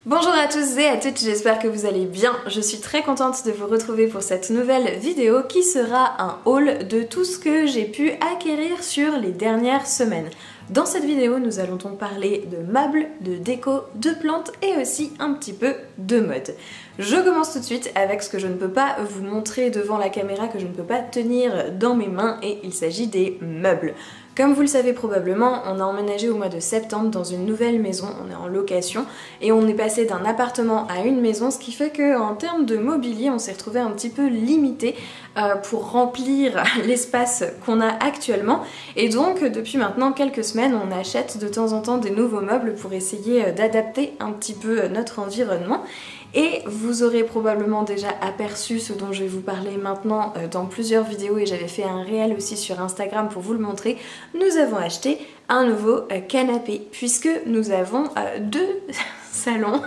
Bonjour à tous et à toutes, j'espère que vous allez bien. Je suis très contente de vous retrouver pour cette nouvelle vidéo qui sera un haul de tout ce que j'ai pu acquérir sur les dernières semaines. Dans cette vidéo, nous allons donc parler de meubles, de déco, de plantes et aussi un petit peu de mode. Je commence tout de suite avec ce que je ne peux pas vous montrer devant la caméra, que je ne peux pas tenir dans mes mains, et il s'agit des meubles. Comme vous le savez probablement, on a emménagé au mois de septembre dans une nouvelle maison, on est en location et on est passé d'un appartement à une maison, ce qui fait qu'en termes de mobilier, on s'est retrouvé un petit peu limité pour remplir l'espace qu'on a actuellement. Et donc depuis maintenant quelques semaines, on achète de temps en temps des nouveaux meubles pour essayer d'adapter un petit peu notre environnement. Et vous aurez probablement déjà aperçu ce dont je vais vous parler maintenant dans plusieurs vidéos, et j'avais fait un réel aussi sur Instagram pour vous le montrer. Nous avons acheté un nouveau canapé puisque nous avons deux salons.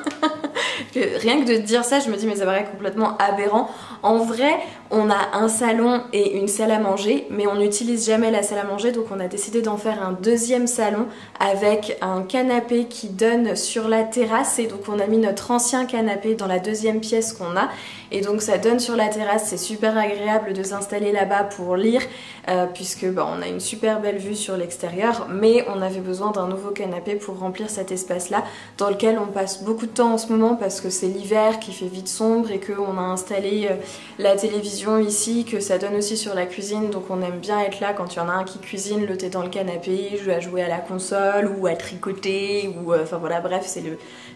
Rien que de dire ça, je me dis mais ça paraît complètement aberrant. En vrai, on a un salon et une salle à manger, mais on n'utilise jamais la salle à manger, donc on a décidé d'en faire un deuxième salon avec un canapé qui donne sur la terrasse. Et donc on a mis notre ancien canapé dans la deuxième pièce qu'on a, et donc ça donne sur la terrasse. C'est super agréable de s'installer là-bas pour lire puisque on a une super belle vue sur l'extérieur, mais on avait besoin d'un nouveau canapé pour remplir cet espace-là dans lequel on passe beaucoup de temps en ce moment parce que c'est l'hiver qui fait vite sombre et qu'on a installé la télévision ici, que ça donne aussi sur la cuisine, donc on aime bien être là quand il y en a un qui cuisine, l'autre est dans le canapé, à jouer à la console ou à tricoter, ou enfin voilà, bref, c'est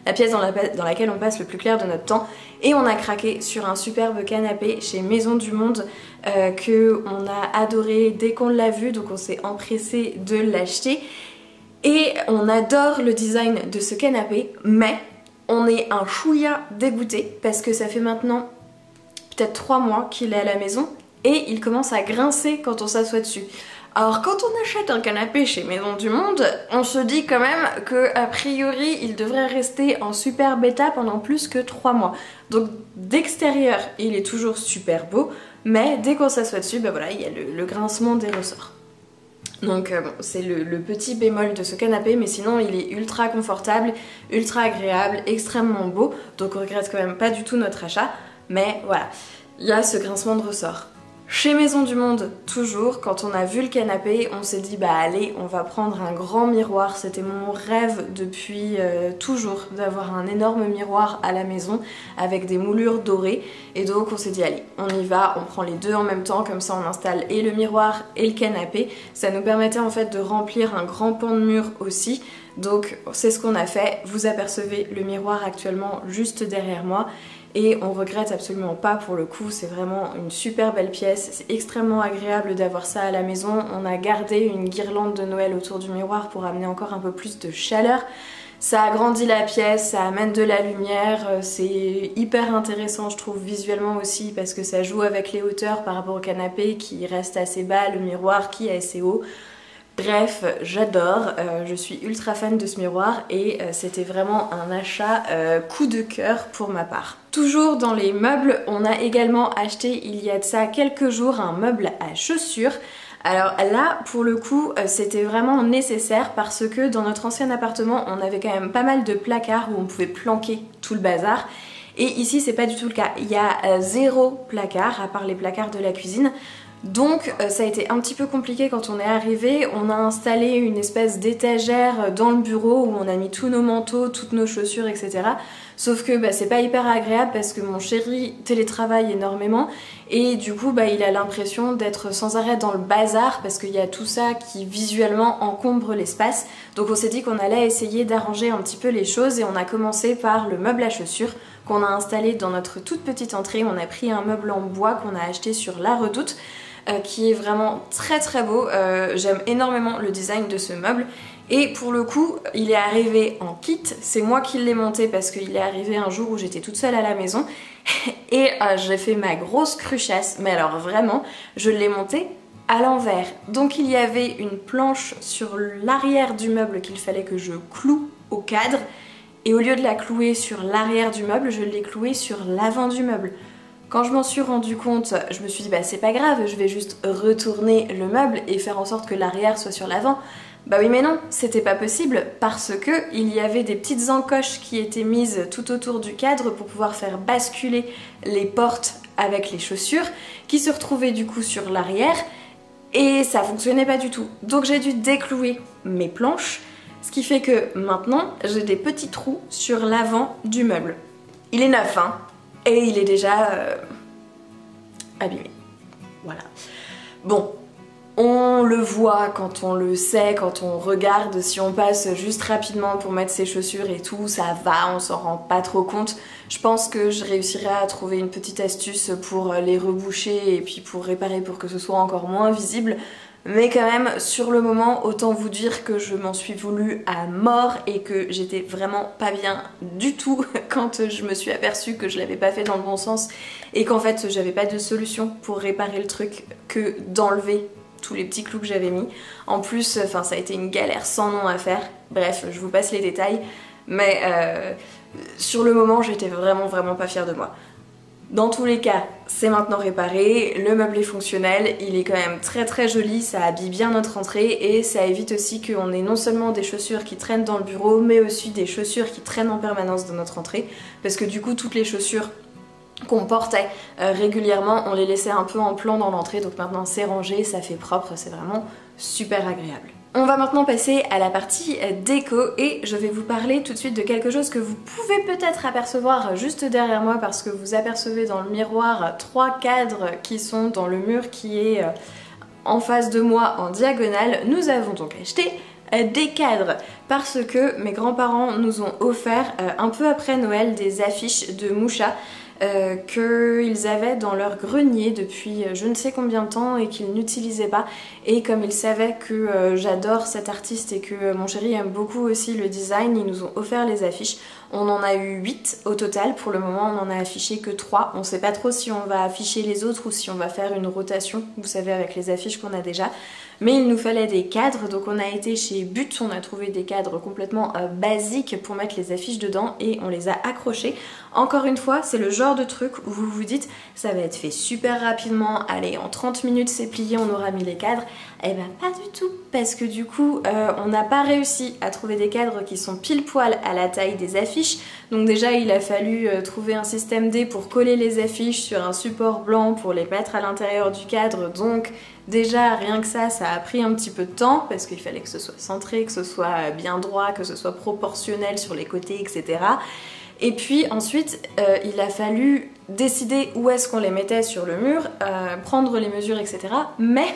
la pièce dans laquelle on passe le plus clair de notre temps. Et on a craqué sur un superbe canapé chez Maison du Monde que on a adoré dès qu'on l'a vu, donc on s'est empressé de l'acheter. Et on adore le design de ce canapé, mais on est un chouïa dégoûté parce que ça fait maintenant peut-être 3 mois qu'il est à la maison et il commence à grincer quand on s'assoit dessus. Alors quand on achète un canapé chez Maison du Monde, on se dit quand même que a priori il devrait rester en super bêta pendant plus que 3 mois. Donc d'extérieur il est toujours super beau, mais dès qu'on s'assoit dessus, voilà, il y a le grincement des ressorts. Donc bon, c'est le petit bémol de ce canapé, mais sinon il est ultra confortable, ultra agréable, extrêmement beau, donc on regrette quand même pas du tout notre achat, mais voilà, il y a ce grincement de ressort. Chez Maison du Monde, toujours, quand on a vu le canapé, on s'est dit allez, on va prendre un grand miroir. C'était mon rêve depuis toujours d'avoir un énorme miroir à la maison avec des moulures dorées, et donc on s'est dit allez, on y va, on prend les deux en même temps, comme ça on installe et le miroir et le canapé. Ça nous permettait en fait de remplir un grand pan de mur aussi. Donc c'est ce qu'on a fait. Vous apercevez le miroir actuellement juste derrière moi. Et on regrette absolument pas pour le coup, c'est vraiment une super belle pièce, c'est extrêmement agréable d'avoir ça à la maison. On a gardé une guirlande de Noël autour du miroir pour amener encore un peu plus de chaleur. Ça agrandit la pièce, ça amène de la lumière, c'est hyper intéressant je trouve visuellement aussi parce que ça joue avec les hauteurs par rapport au canapé qui reste assez bas, le miroir qui est assez haut. Bref, j'adore, je suis ultra fan de ce miroir et c'était vraiment un achat coup de cœur pour ma part. Toujours dans les meubles, on a également acheté il y a de ça quelques jours un meuble à chaussures. Alors là, pour le coup, c'était vraiment nécessaire parce que dans notre ancien appartement, on avait quand même pas mal de placards où on pouvait planquer tout le bazar. Et ici, c'est pas du tout le cas. Il y a 0 placard, à part les placards de la cuisine. Donc ça a été un petit peu compliqué quand on est arrivé. On a installé une espèce d'étagère dans le bureau où on a mis tous nos manteaux, toutes nos chaussures, etc. Sauf que c'est pas hyper agréable parce que mon chéri télétravaille énormément et du coup il a l'impression d'être sans arrêt dans le bazar parce qu'il y a tout ça qui visuellement encombre l'espace. Donc on s'est dit qu'on allait essayer d'arranger un petit peu les choses et on a commencé par le meuble à chaussures qu'on a installé dans notre toute petite entrée. On a pris un meuble en bois qu'on a acheté sur La Redoute qui est vraiment très très beau. J'aime énormément le design de ce meuble. Et pour le coup, il est arrivé en kit, c'est moi qui l'ai monté parce qu'il est arrivé un jour où j'étais toute seule à la maison et j'ai fait ma grosse cruchasse, mais alors vraiment, je l'ai monté à l'envers. Donc il y avait une planche sur l'arrière du meuble qu'il fallait que je cloue au cadre et au lieu de la clouer sur l'arrière du meuble, je l'ai clouée sur l'avant du meuble. Quand je m'en suis rendu compte, je me suis dit c'est pas grave, je vais juste retourner le meuble et faire en sorte que l'arrière soit sur l'avant. Bah oui mais non, c'était pas possible parce que il y avait des petites encoches qui étaient mises tout autour du cadre pour pouvoir faire basculer les portes avec les chaussures qui se retrouvaient du coup sur l'arrière et ça fonctionnait pas du tout. Donc j'ai dû déclouer mes planches, ce qui fait que maintenant j'ai des petits trous sur l'avant du meuble. Il est neuf hein, et il est déjà abîmé. Voilà. Bon. On le voit quand on le sait, quand on regarde, si on passe juste rapidement pour mettre ses chaussures et tout, ça va, on s'en rend pas trop compte. Je pense que je réussirai à trouver une petite astuce pour les reboucher et puis pour réparer pour que ce soit encore moins visible. Mais quand même, sur le moment, autant vous dire que je m'en suis voulu à mort et que j'étais vraiment pas bien du tout quand je me suis aperçue que je l'avais pas fait dans le bon sens et qu'en fait j'avais pas de solution pour réparer le truc que d'enlever tous les petits clous que j'avais mis. En plus, enfin, ça a été une galère sans nom à faire. Bref, je vous passe les détails. Mais sur le moment, j'étais vraiment pas fière de moi. Dans tous les cas, c'est maintenant réparé, le meuble est fonctionnel, il est quand même très joli, ça habille bien notre entrée et ça évite aussi qu'on ait non seulement des chaussures qui traînent dans le bureau, mais aussi des chaussures qui traînent en permanence dans notre entrée. Parce que du coup, toutes les chaussures qu'on portait régulièrement, on les laissait un peu en plan dans l'entrée, donc maintenant c'est rangé, ça fait propre, c'est vraiment super agréable. On va maintenant passer à la partie déco et je vais vous parler tout de suite de quelque chose que vous pouvez peut-être apercevoir juste derrière moi parce que vous apercevez dans le miroir 3 cadres qui sont dans le mur qui est en face de moi en diagonale. Nous avons donc acheté des cadres parce que mes grands-parents nous ont offert un peu après Noël des affiches de Moucha qu'ils avaient dans leur grenier depuis je ne sais combien de temps et qu'ils n'utilisaient pas, et comme ils savaient que j'adore cet artiste et que mon chéri aime beaucoup aussi le design, ils nous ont offert les affiches. On en a eu 8 au total, pour le moment on en a affiché que 3, on sait pas trop si on va afficher les autres ou si on va faire une rotation, vous savez, avec les affiches qu'on a déjà. Mais il nous fallait des cadres, donc on a été chez But, on a trouvé des cadres complètement basiques pour mettre les affiches dedans et on les a accrochés. Encore une fois, c'est le genre de truc où vous vous dites ça va être fait super rapidement, allez en 30 minutes c'est plié, on aura mis les cadres. Eh ben pas du tout, parce que du coup on n'a pas réussi à trouver des cadres qui sont pile poil à la taille des affiches. Donc déjà il a fallu trouver un système D pour coller les affiches sur un support blanc pour les mettre à l'intérieur du cadre, donc déjà rien que ça a pris un petit peu de temps parce qu'il fallait que ce soit centré, que ce soit bien droit, que ce soit proportionnel sur les côtés, etc. Et puis ensuite il a fallu décider où est-ce qu'on les mettait sur le mur, prendre les mesures, etc. Mais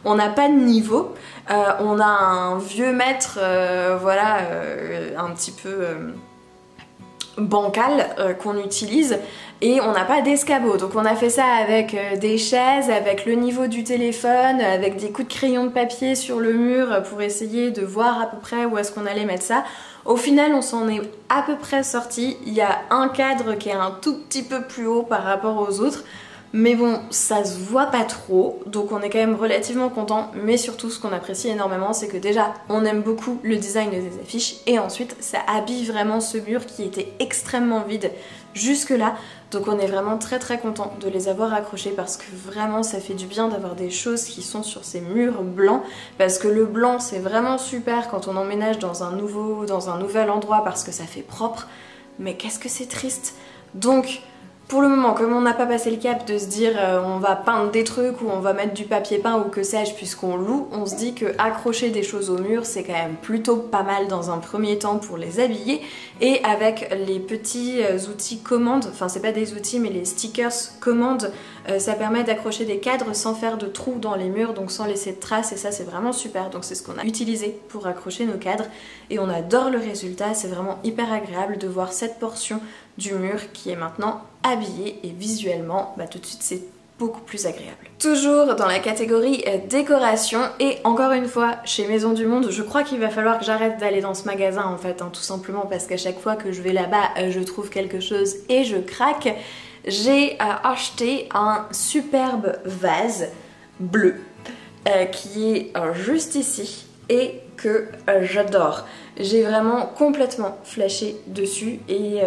on n'a pas de niveau, on a un vieux mètre, voilà, un petit peu bancal qu'on utilise et on n'a pas d'escabeau, donc on a fait ça avec des chaises, avec le niveau du téléphone, avec des coups de crayon de papier sur le mur pour essayer de voir à peu près où est-ce qu'on allait mettre ça. Au final on s'en est à peu près sorti, il y a un cadre qui est un tout petit peu plus haut par rapport aux autres, mais bon ça se voit pas trop, donc on est quand même relativement content. Mais surtout ce qu'on apprécie énormément, c'est que déjà on aime beaucoup le design des affiches et ensuite ça habille vraiment ce mur qui était extrêmement vide jusque là. Donc on est vraiment très content de les avoir accrochés parce que vraiment ça fait du bien d'avoir des choses qui sont sur ces murs blancs, parce que le blanc c'est vraiment super quand on emménage dans un nouvel endroit parce que ça fait propre, mais qu'est-ce que c'est triste. Donc pour le moment, comme on n'a pas passé le cap de se dire on va peindre des trucs ou on va mettre du papier peint ou que sais-je puisqu'on loue, on se dit que accrocher des choses au mur c'est quand même plutôt pas mal dans un premier temps pour les habiller. Et avec les petits outils commandes, enfin c'est pas des outils mais les stickers commandes, ça permet d'accrocher des cadres sans faire de trous dans les murs, donc sans laisser de traces, et ça c'est vraiment super. Donc c'est ce qu'on a utilisé pour accrocher nos cadres et on adore le résultat, c'est vraiment hyper agréable de voir cette portion du mur qui est maintenant habillée et visuellement tout de suite c'est beaucoup plus agréable. Toujours dans la catégorie décoration, et encore une fois chez Maison du Monde, je crois qu'il va falloir que j'arrête d'aller dans ce magasin en fait, tout simplement parce qu'à chaque fois que je vais là-bas je trouve quelque chose et je craque. J'ai acheté un superbe vase bleu qui est juste ici et que j'adore. J'ai vraiment complètement flashé dessus et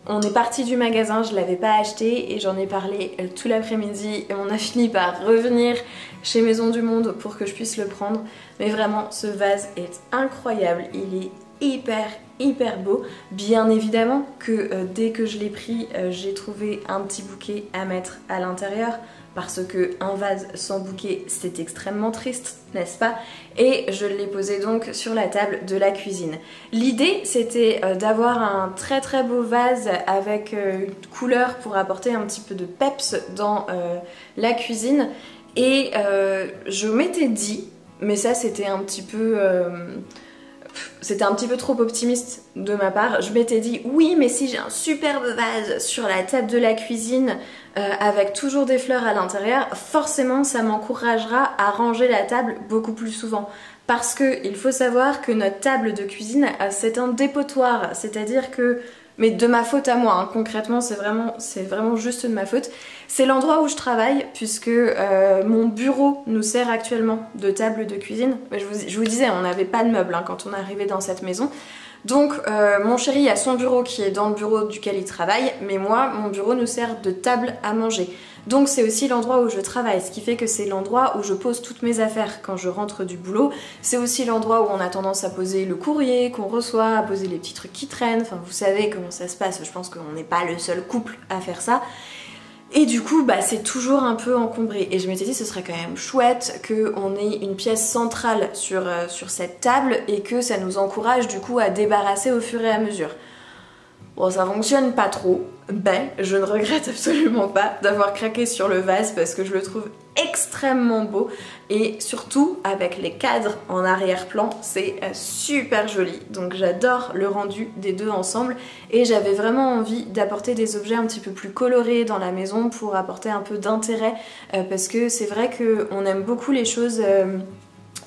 On est parti du magasin, je l'avais pas acheté et j'en ai parlé tout l'après-midi et on a fini par revenir chez Maison du Monde pour que je puisse le prendre. Mais vraiment, ce vase est incroyable, il est hyper beau. Bien évidemment que dès que je l'ai pris, j'ai trouvé un petit bouquet à mettre à l'intérieur parce que un vase sans bouquet c'est extrêmement triste, n'est-ce pas? Et je l'ai posé donc sur la table de la cuisine. L'idée c'était d'avoir un très beau vase avec une couleur pour apporter un petit peu de peps dans la cuisine et je m'étais dit, mais ça c'était un petit peu trop optimiste de ma part. Je m'étais dit oui mais si j'ai un superbe vase sur la table de la cuisine avec toujours des fleurs à l'intérieur, forcément ça m'encouragera à ranger la table beaucoup plus souvent. Parce que il faut savoir que notre table de cuisine c'est un dépotoir, c'est-à-dire que, mais de ma faute à moi, hein, concrètement c'est vraiment juste de ma faute. C'est l'endroit où je travaille puisque mon bureau nous sert actuellement de table de cuisine. Je vous disais, on n'avait pas de meubles hein, quand on est arrivé dans cette maison. Donc mon chéri a son bureau qui est dans le bureau duquel il travaille, mais moi, mon bureau nous sert de table à manger. Donc c'est aussi l'endroit où je travaille, ce qui fait que c'est l'endroit où je pose toutes mes affaires quand je rentre du boulot. C'est aussi l'endroit où on a tendance à poser le courrier qu'on reçoit, à poser les petits trucs qui traînent. Enfin, vous savez comment ça se passe, je pense qu'on n'est pas le seul couple à faire ça. Et du coup, bah, c'est toujours un peu encombré. Et je m'étais dit, ce serait quand même chouette qu'on ait une pièce centrale sur cette table et que ça nous encourage du coup à débarrasser au fur et à mesure. Bon, ça fonctionne pas trop, mais je ne regrette absolument pas d'avoir craqué sur le vase parce que je le trouve extrêmement beau et surtout avec les cadres en arrière-plan, c'est super joli. Donc j'adore le rendu des deux ensemble et j'avais vraiment envie d'apporter des objets un petit peu plus colorés dans la maison pour apporter un peu d'intérêt parce que c'est vrai qu'on aime beaucoup les choses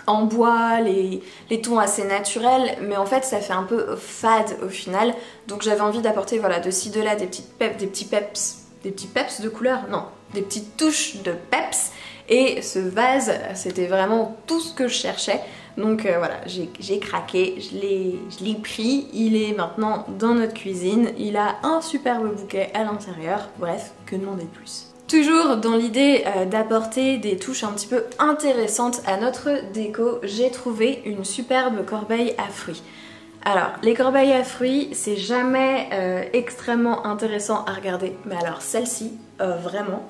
en bois, les tons assez naturels, mais en fait ça fait un peu fade au final. Donc j'avais envie d'apporter voilà, de ci de là des petits peps de couleur, non, des petites touches de peps. Et ce vase, c'était vraiment tout ce que je cherchais. Donc voilà, j'ai craqué, je l'ai pris, il est maintenant dans notre cuisine, il a un superbe bouquet à l'intérieur, bref, que demander de plus. Toujours dans l'idée d'apporter des touches un petit peu intéressantes à notre déco, j'ai trouvé une superbe corbeille à fruits. Alors, les corbeilles à fruits, c'est jamais extrêmement intéressant à regarder, mais alors celle-ci, vraiment,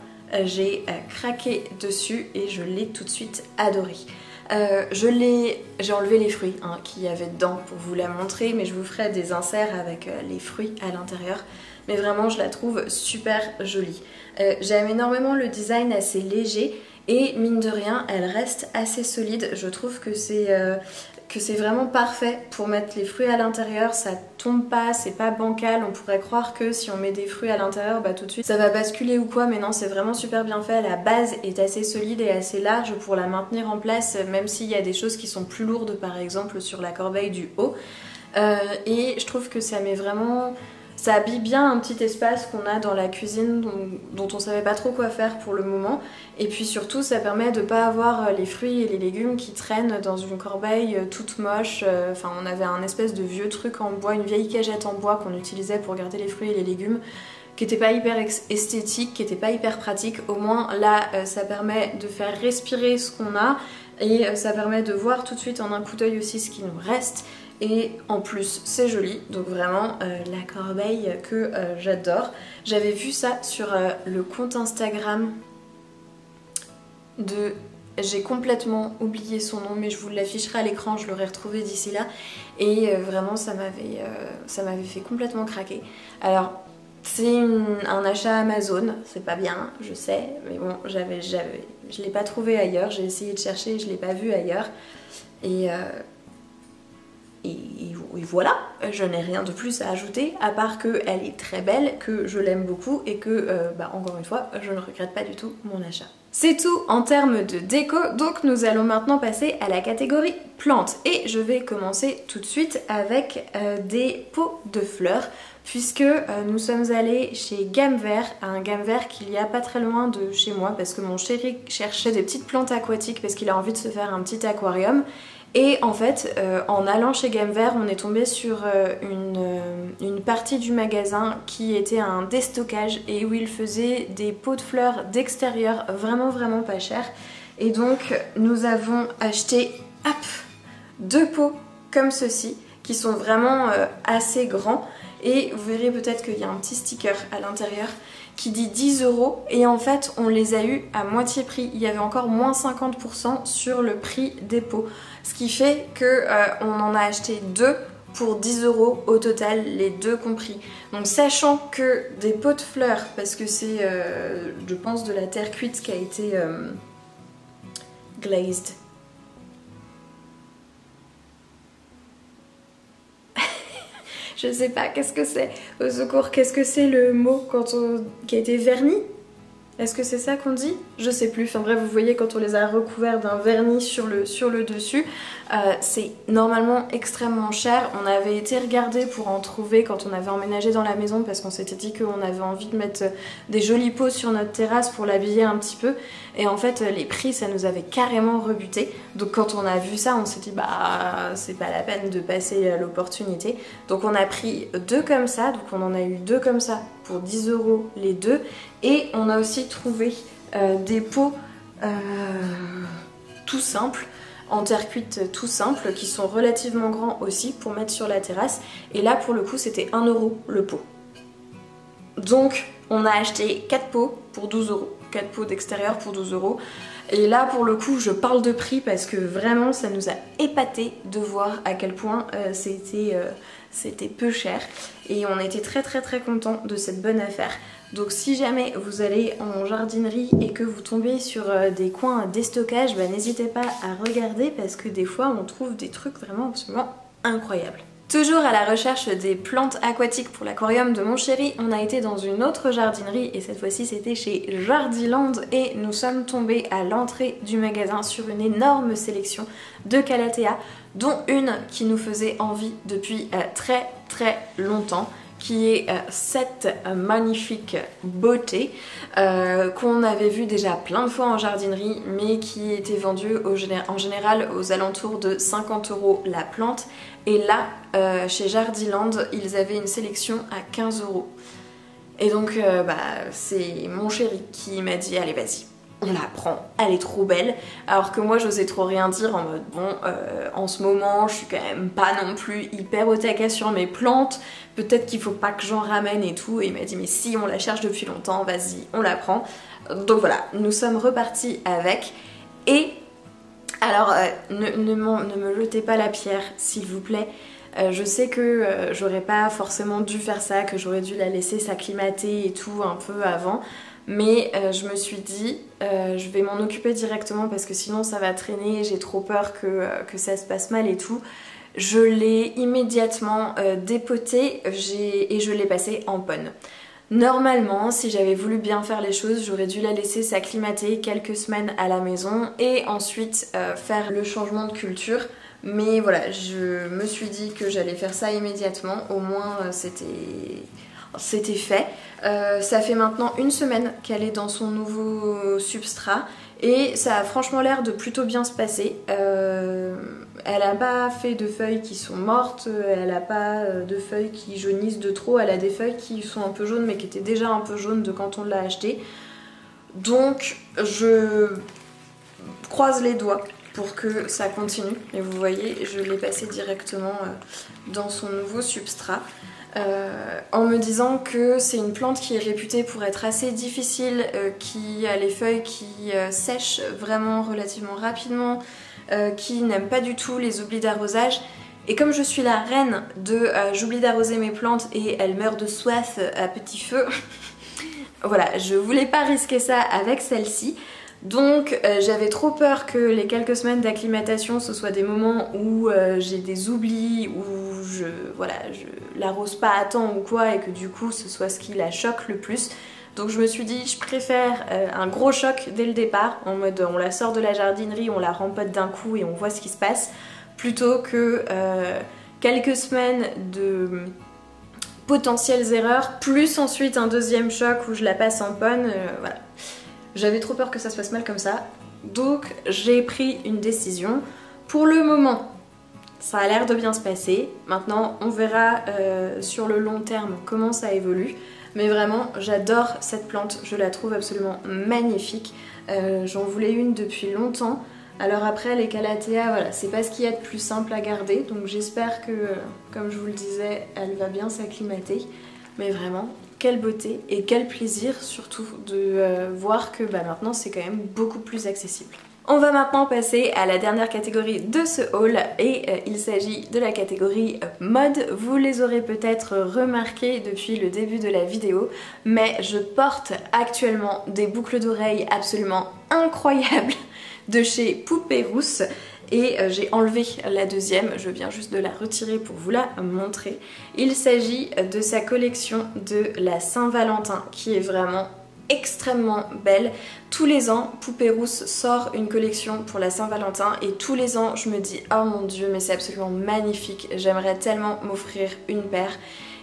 j'ai craqué dessus et je l'ai tout de suite adorée. J'ai enlevé les fruits hein, qu'il y avait dedans pour vous la montrer, mais je vous ferai des inserts avec les fruits à l'intérieur. Mais vraiment, je la trouve super jolie. J'aime énormément le design assez léger et mine de rien, elle reste assez solide. Je trouve que c'est vraiment parfait pour mettre les fruits à l'intérieur, ça tombe pas, c'est pas bancal. On pourrait croire que si on met des fruits à l'intérieur, bah tout de suite ça va basculer ou quoi, mais non, c'est vraiment super bien fait. La base est assez solide et assez large pour la maintenir en place, même s'il y a des choses qui sont plus lourdes, par exemple sur la corbeille du haut. Et je trouve que ça met vraiment... Ça habille bien un petit espace qu'on a dans la cuisine dont on savait pas trop quoi faire pour le moment. Et puis surtout, ça permet de pas avoir les fruits et les légumes qui traînent dans une corbeille toute moche. Enfin, on avait un espèce de vieux truc en bois, une vieille cagette en bois qu'on utilisait pour garder les fruits et les légumes, qui était pas hyper esthétique, qui était pas hyper pratique. Au moins là, ça permet de faire respirer ce qu'on a et ça permet de voir tout de suite en un coup d'œil aussi ce qui nous reste. Et en plus c'est joli, donc vraiment la corbeille que j'adore. J'avais vu ça sur le compte Instagram de... J'ai complètement oublié son nom mais je vous l'afficherai à l'écran, je l'aurai retrouvé d'ici là. Et vraiment ça m'avait fait complètement craquer. Alors c'est un achat Amazon, c'est pas bien, je sais, mais bon, je l'ai pas trouvé ailleurs, j'ai essayé de chercher, je l'ai pas vu ailleurs. Et voilà, je n'ai rien de plus à ajouter à part qu'elle est très belle, que je l'aime beaucoup et que, encore une fois, je ne regrette pas du tout mon achat. C'est tout en termes de déco, donc nous allons maintenant passer à la catégorie plantes. Et je vais commencer tout de suite avec des pots de fleurs, puisque nous sommes allés chez Gamme Vert, un Gamme Vert qu'il y a pas très loin de chez moi, parce que mon chéri cherchait des petites plantes aquatiques, parce qu'il a envie de se faire un petit aquarium. Et en fait, en allant chez Gamme Vert, on est tombé sur une partie du magasin qui était un déstockage et où ils faisaient des pots de fleurs d'extérieur vraiment pas chers. Et donc nous avons acheté hop, 2 pots comme ceci qui sont vraiment assez grands. Et vous verrez peut-être qu'il y a un petit sticker à l'intérieur qui dit 10 € et en fait on les a eu à moitié prix. Il y avait encore moins 50% sur le prix des pots. Ce qui fait qu'on en a acheté 2 pour 10 € au total, les 2 compris. Donc sachant que des pots de fleurs, parce que c'est je pense de la terre cuite qui a été glazed. Je sais pas, qu'est-ce que c'est? Au secours, qu'est-ce que c'est le mot qui a été verni? Est-ce que c'est ça qu'on dit? Je sais plus. Enfin bref, vous voyez quand on les a recouverts d'un vernis sur le dessus, c'est normalement extrêmement cher. On avait été regarder pour en trouver quand on avait emménagé dans la maison parce qu'on s'était dit qu'on avait envie de mettre des jolis pots sur notre terrasse pour l'habiller un petit peu. Et en fait, les prix, ça nous avait carrément rebuté. Donc quand on a vu ça, on s'est dit bah c'est pas la peine de passer à l'opportunité. Donc on a pris 2 comme ça. Donc on en a eu 2 comme ça pour 10 € les 2. Et on a aussi trouvé des pots tout simples, en terre cuite tout simple, qui sont relativement grands aussi pour mettre sur la terrasse. Et là pour le coup c'était 1 € le pot. Donc on a acheté 4 pots pour 12 €. 4 pots d'extérieur pour 12 €. Et là pour le coup je parle de prix parce que vraiment ça nous a épaté de voir à quel point c'était peu cher. Et on était très contents de cette bonne affaire. Donc si jamais vous allez en jardinerie et que vous tombez sur des coins à déstockage, bah, n'hésitez pas à regarder parce que des fois on trouve des trucs vraiment absolument incroyables. Toujours à la recherche des plantes aquatiques pour l'aquarium de mon chéri, on a été dans une autre jardinerie et cette fois-ci c'était chez Jardiland et nous sommes tombés à l'entrée du magasin sur une énorme sélection de calathea, dont une qui nous faisait envie depuis très longtemps, qui est cette magnifique beauté qu'on avait vu déjà plein de fois en jardinerie mais qui était vendue en général aux alentours de 50 € la plante. Et là, chez Jardiland, ils avaient une sélection à 15 €. Et donc, c'est mon chéri qui m'a dit allez vas-y, on la prend, elle est trop belle. Alors que moi j'osais trop rien dire en mode bon, en ce moment je suis quand même pas non plus hyper au taquet sur mes plantes, peut-être qu'il faut pas que j'en ramène et tout. Et il m'a dit mais si, on la cherche depuis longtemps, vas-y, on la prend. Donc voilà, nous sommes repartis avec. Et alors ne me jetez pas la pierre s'il vous plaît. Je sais que j'aurais pas forcément dû faire ça, que j'aurais dû la laisser s'acclimater et tout un peu avant. Mais je me suis dit, je vais m'en occuper directement parce que sinon ça va traîner, j'ai trop peur que ça se passe mal et tout. Je l'ai immédiatement dépotée et je l'ai passée en ponne. Normalement, si j'avais voulu bien faire les choses, j'aurais dû la laisser s'acclimater quelques semaines à la maison et ensuite faire le changement de culture. Mais voilà, je me suis dit que j'allais faire ça immédiatement, au moins c'était fait. Ça fait maintenant 1 semaine qu'elle est dans son nouveau substrat et ça a franchement l'air de plutôt bien se passer. Elle n'a pas fait de feuilles qui sont mortes, elle n'a pas de feuilles qui jaunissent de trop, elle a des feuilles qui sont un peu jaunes mais qui étaient déjà un peu jaunes de quand on l'a acheté. Donc je croise les doigts pour que ça continue. Et vous voyez, je l'ai passé directement dans son nouveau substrat. En me disant que c'est une plante qui est réputée pour être assez difficile, qui a les feuilles qui sèchent vraiment relativement rapidement, qui n'aime pas du tout les oublis d'arrosage. Et comme je suis la reine de j'oublie d'arroser mes plantes et elles meurent de soif à petit feu, voilà, je voulais pas risquer ça avec celle-ci. Donc j'avais trop peur que les quelques semaines d'acclimatation ce soit des moments où j'ai des oublis, où je l'arrose pas à temps ou quoi et que du coup ce soit ce qui la choque le plus. Donc je me suis dit je préfère un gros choc dès le départ, en mode on la sort de la jardinerie, on la rempote d'un coup et on voit ce qui se passe, plutôt que quelques semaines de potentielles erreurs, plus ensuite un deuxième choc où je la passe en ponne, voilà. J'avais trop peur que ça se passe mal comme ça, donc j'ai pris une décision Pour le moment, ça a l'air de bien se passer. Maintenant, on verra sur le long terme comment ça évolue. Mais vraiment, j'adore cette plante, je la trouve absolument magnifique. J'en voulais une depuis longtemps. Alors après, les calathea, voilà, c'est pas ce qu'il y a de plus simple à garder. Donc j'espère que, comme je vous le disais, elle va bien s'acclimater. Mais vraiment, quelle beauté et quel plaisir surtout de voir que maintenant c'est quand même beaucoup plus accessible. On va maintenant passer à la dernière catégorie de ce haul et il s'agit de la catégorie mode. Vous les aurez peut-être remarqué depuis le début de la vidéo, mais je porte actuellement des boucles d'oreilles absolument incroyables de chez Poupée Rousse. Et j'ai enlevé la deuxième, je viens juste de la retirer pour vous la montrer. Il s'agit de sa collection de la Saint-Valentin qui est vraiment extrêmement belle. Tous les ans, Poupée Rousse sort une collection pour la Saint-Valentin et tous les ans je me dis oh mon dieu mais c'est absolument magnifique, j'aimerais tellement m'offrir une paire.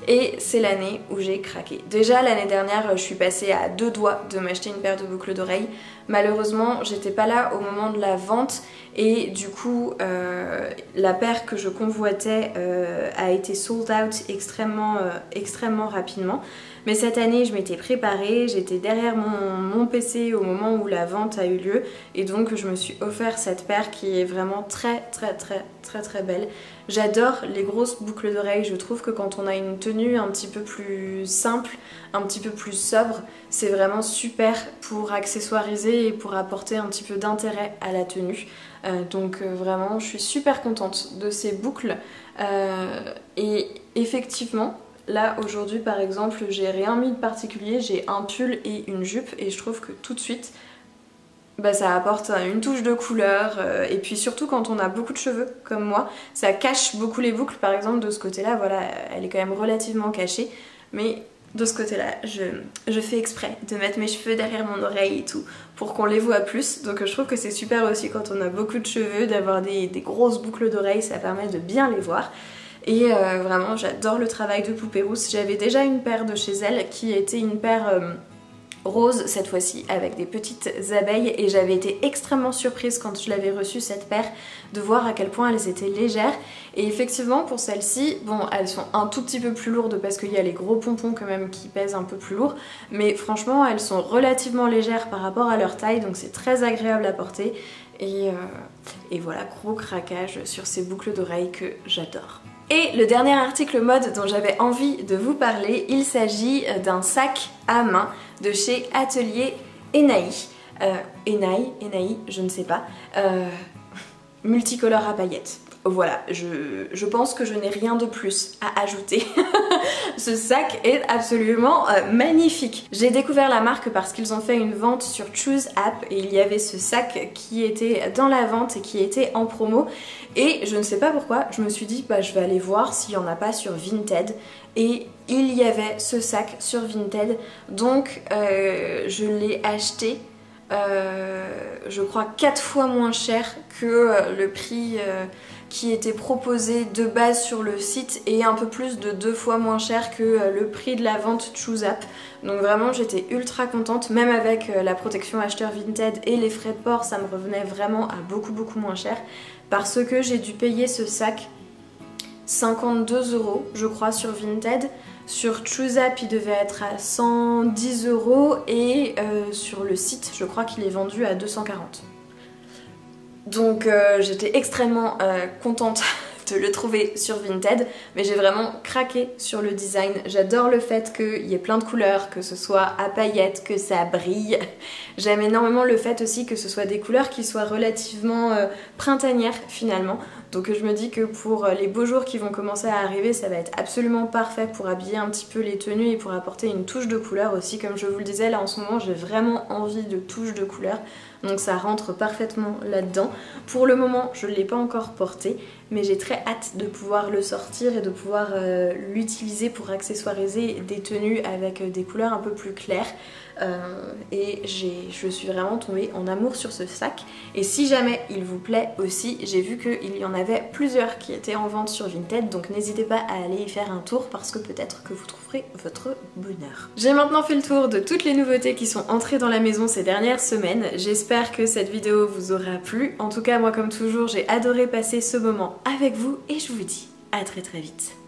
Et c'est l'année où j'ai craqué. Déjà l'année dernière je suis passée à 2 doigts de m'acheter une paire de boucles d'oreilles. Malheureusement j'étais pas là au moment de la vente et du coup la paire que je convoitais a été sold out extrêmement rapidement. Mais cette année je m'étais préparée, j'étais derrière mon PC au moment où la vente a eu lieu et donc je me suis offert cette paire qui est vraiment très belle. J'adore les grosses boucles d'oreilles, je trouve que quand on a une tenue un petit peu plus simple, un petit peu plus sobre, c'est vraiment super pour accessoiriser et pour apporter un petit peu d'intérêt à la tenue. Donc vraiment je suis super contente de ces boucles et effectivement là aujourd'hui par exemple j'ai rien mis de particulier, j'ai un pull et une jupe et je trouve que tout de suite ça apporte une touche de couleur et puis surtout quand on a beaucoup de cheveux comme moi ça cache beaucoup les boucles par exemple de ce côté là, voilà elle est quand même relativement cachée mais de ce côté là je fais exprès de mettre mes cheveux derrière mon oreille et tout pour qu'on les voit plus, donc je trouve que c'est super aussi quand on a beaucoup de cheveux d'avoir des grosses boucles d'oreilles, ça permet de bien les voir. Et vraiment j'adore le travail de Poupée Rousse. J'avais déjà une paire de chez elle qui était une paire rose cette fois-ci avec des petites abeilles et j'avais été extrêmement surprise quand je l'avais reçue cette paire de voir à quel point elles étaient légères. Et effectivement pour celles-ci, bon elles sont un tout petit peu plus lourdes parce qu'il y a les gros pompons quand même qui pèsent un peu plus lourd, mais franchement elles sont relativement légères par rapport à leur taille donc c'est très agréable à porter et voilà, gros craquage sur ces boucles d'oreilles que j'adore. Et le dernier article mode dont j'avais envie de vous parler, il s'agit d'un sac à main de chez Atelier Enaï. Enaï, je ne sais pas. Multicolore à paillettes. Voilà, je pense que je n'ai rien de plus à ajouter. Ce sac est absolument magnifique. J'ai découvert la marque parce qu'ils ont fait une vente sur Choose App et il y avait ce sac qui était dans la vente et qui était en promo. Et je ne sais pas pourquoi, je me suis dit je vais aller voir s'il n'y en a pas sur Vinted. Et il y avait ce sac sur Vinted, donc je l'ai acheté. Je crois 4 fois moins cher que le prix qui était proposé de base sur le site et un peu plus de 2 fois moins cher que le prix de la vente Choose App. Donc vraiment j'étais ultra contente, même avec la protection acheteur Vinted et les frais de port ça me revenait vraiment à beaucoup moins cher parce que j'ai dû payer ce sac 52 € je crois sur Vinted. Sur Choose App il devait être à 110 € et sur le site je crois qu'il est vendu à 240. Donc j'étais extrêmement contente de le trouver sur Vinted, mais j'ai vraiment craqué sur le design. J'adore le fait qu'il y ait plein de couleurs, que ce soit à paillettes, que ça brille. J'aime énormément le fait aussi que ce soit des couleurs qui soient relativement printanières finalement. Donc je me dis que pour les beaux jours qui vont commencer à arriver, ça va être absolument parfait pour habiller un petit peu les tenues et pour apporter une touche de couleur aussi. Comme je vous le disais, là en ce moment j'ai vraiment envie de touche de couleur. Donc ça rentre parfaitement là-dedans. Pour le moment, je ne l'ai pas encore porté, mais j'ai très hâte de pouvoir le sortir et de pouvoir l'utiliser pour accessoiriser des tenues avec des couleurs un peu plus claires. Et je suis vraiment tombée en amour sur ce sac. Et si jamais il vous plaît aussi, j'ai vu qu'il y en avait plusieurs qui étaient en vente sur Vinted, donc n'hésitez pas à aller y faire un tour parce que peut-être que vous trouverez votre bonheur. J'ai maintenant fait le tour de toutes les nouveautés qui sont entrées dans la maison ces dernières semaines. J'espère que cette vidéo vous aura plu. En tout cas, moi comme toujours, j'ai adoré passer ce moment avec vous et je vous dis à très vite.